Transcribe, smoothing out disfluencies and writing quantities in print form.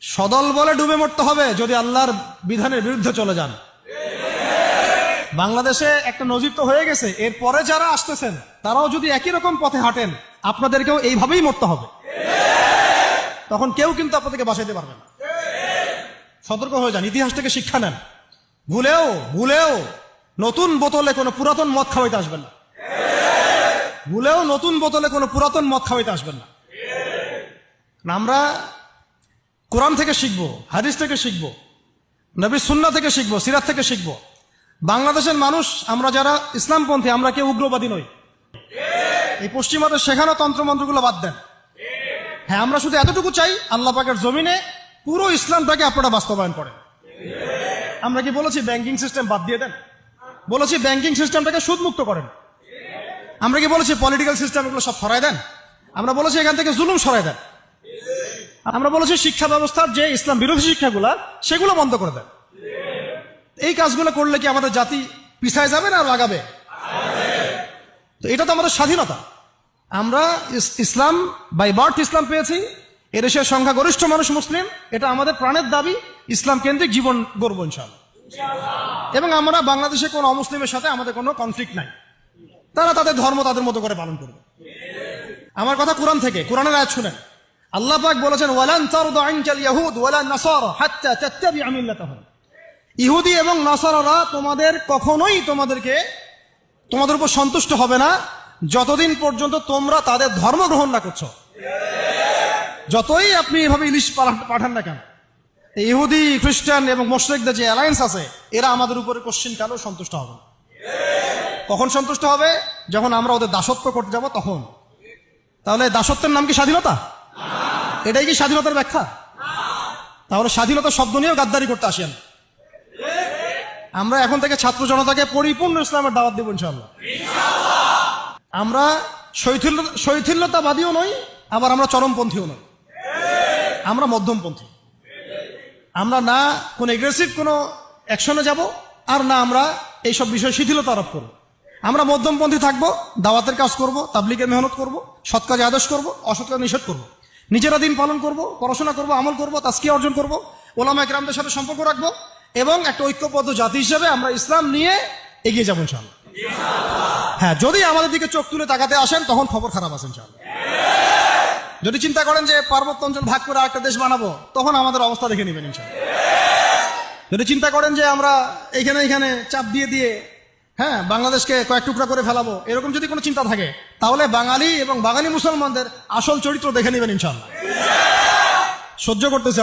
সদল বলে ডুবে মরতে হবে যদি আল্লাহর বিধানের বিরুদ্ধে চলে যান। বাংলাদেশে একটা নজির তো হয়ে গেছে, এরপরে যারা আসতেছেন তারাও যদি একই রকম পথে হাঁটেন আপনাদেরকেও এইভাবেই মরতে হবে। তখন কেউ কিন্তু আপনাদেরকে বাঁচাইতে পারবে না। সতর্ক হয়ে যান, ইতিহাস থেকে শিক্ষা নেন। ভুলেও নতুন বোতলে কোনো পুরাতন মদ খাওয়াইতে আসবেন না। ভুলেও নতুন বোতলে কোনো পুরাতন মদ খাওয়াইতে আসবেন না। আমরা কোরআন থেকে শিখবো, হাদিস থেকে শিখবো, নবীর সুন্নাহ থেকে শিখবো, সিরাত থেকে শিখবো। বাংলাদেশের মানুষ আমরা যারা ইসলামপন্থী আমরা কেউ উগ্রবাদী নই। এই পশ্চিমাদের শেখানো তন্ত্রমন্ত্রগুলো বাদ দেন। হ্যাঁ, আমরা শুধু এতটুকু চাই আল্লাহ পাকের জমিনে পুরো ইসলামটাকে আপনারা বাস্তবায়ন করেন। আমরা কি বলেছি ব্যাংকিং সিস্টেম বাদ দিয়ে দেন? বলেছি ব্যাংকিং সিস্টেমটাকে সুদমুক্ত করেন। আমরা কি বলেছি পলিটিক্যাল সিস্টেম এগুলো সব সরাই দেন? আমরা বলেছি এখান থেকে জুলুম সরাই দেন। আমরা বলেছি শিক্ষা ব্যবস্থার যে ইসলাম বিরোধী শিক্ষাগুলা সেগুলো বন্ধ করে দেন। এই কাজগুলো করলে কি আমাদের জাতি পিছায় যাবে না লাগাবে? তো এটা তো আমাদের স্বাধীনতা। আমরা ইসলাম বাই বার্থ ইসলাম পেয়েছি, এদেশের সংখ্যাগরিষ্ঠ মানুষ মুসলিম, এটা আমাদের প্রাণের দাবি। ইসলাম কেন্দ্রিক জীবন গড়ব ইনশাআল্লাহ। এবং আমরা বাংলাদেশে কোনো অমুসলিমের সাথে আমাদের কোনো কনফ্লিক্ট নাই। তারা তাদের ধর্ম তাদের মতো করে পালন করবে। আমার কথা কোরআন থেকে, কোরআনের আয়াত শুনেন। আল্লাহ পাক বলেছেন ওয়ালান তারদা আনকাল ইয়াহুদ ওয়ালা নাসারা হাত্তা তাত্তাবিআ মিল্লাতাহুম। ইহুদি এবং নাসারারা কখনোই তোমাদের উপর সন্তুষ্ট হবে না যতদিন পর্যন্ত তোমরা তাদের ধর্ম গ্রহণ না করছো। যতই আপনি এভাবে ইলিশ পাঠান না কেন, ইহুদি, খ্রিস্টান এবং মুশরিকদের যে অ্যালায়েন্স আছে এরা আমাদের উপরে কোশ্চিনকালেও সন্তুষ্ট হবে না। কখন সন্তুষ্ট হবে? যখন আমরা ওদের দাসত্ব করতে যাব তখন। তাহলে দাসত্বের নাম কি স্বাধীনতা? এটাই কি স্বাধীনতার ব্যাখ্যা? তাহলে স্বাধীনতা শব্দ নিয়েও গাদ্দারি করতে আসেন। আমরা এখন থেকে ছাত্র জনতাকে পরিপূর্ণ ইসলামের দাওয়াত দেব ইনশাআল্লাহ। আমরা শৈথিল্যতাবাদীও নই, আবার আমরা চরমপন্থীও নই। আমরা মধ্যমপন্থী। আমরা না কোনো এগ্রেসিভ কোনো অ্যাকশনে যাব, আর না আমরা এইসব বিষয়ে শিথিলতা আরোপ করব। আমরা মধ্যমপন্থী থাকবো, দাওয়াতের কাজ করব, তাবলীগের মেহনত করব, সৎ কাজে আদেশ করব, অসৎ কাজ নিষেধ করব, নিজেরা দিন পালন করব, পড়াশোনা করব, আমল করব, তাজকিয়া অর্জন করব, ওলামা ইকরামদের সাথে সম্পর্ক রাখবো, এবং একটা ঐক্যবদ্ধ জাতি হিসেবে আমরা ইসলাম নিয়ে এগিয়ে যাবো ইনশাআল্লাহ। হ্যাঁ, যদি আমাদের দিকে চোখ তুলে তাকাতে আসেন তখন খবর খারাপ আছে ইনশাআল্লাহ। যদি চিন্তা করেন যে পার্বত্য অঞ্চল ভাগ করে আরেকটা দেশ বানাবো, তখন আমাদের অবস্থা দেখে নেবেন ইনশাআল্লাহ। যদি চিন্তা করেন যে আমরা এখানে চাপ দিয়ে হ্যাঁ বাংলাদেশকে কয়েক টুকরা করে ফেলাবো, এরকম যদি কোনো চিন্তা থাকে তাহলে বাঙালি এবং বাঙালি মুসলমানদের আসল চরিত্র দেখে নেবেন ইনশাআল্লাহ। সহ্য করতেছে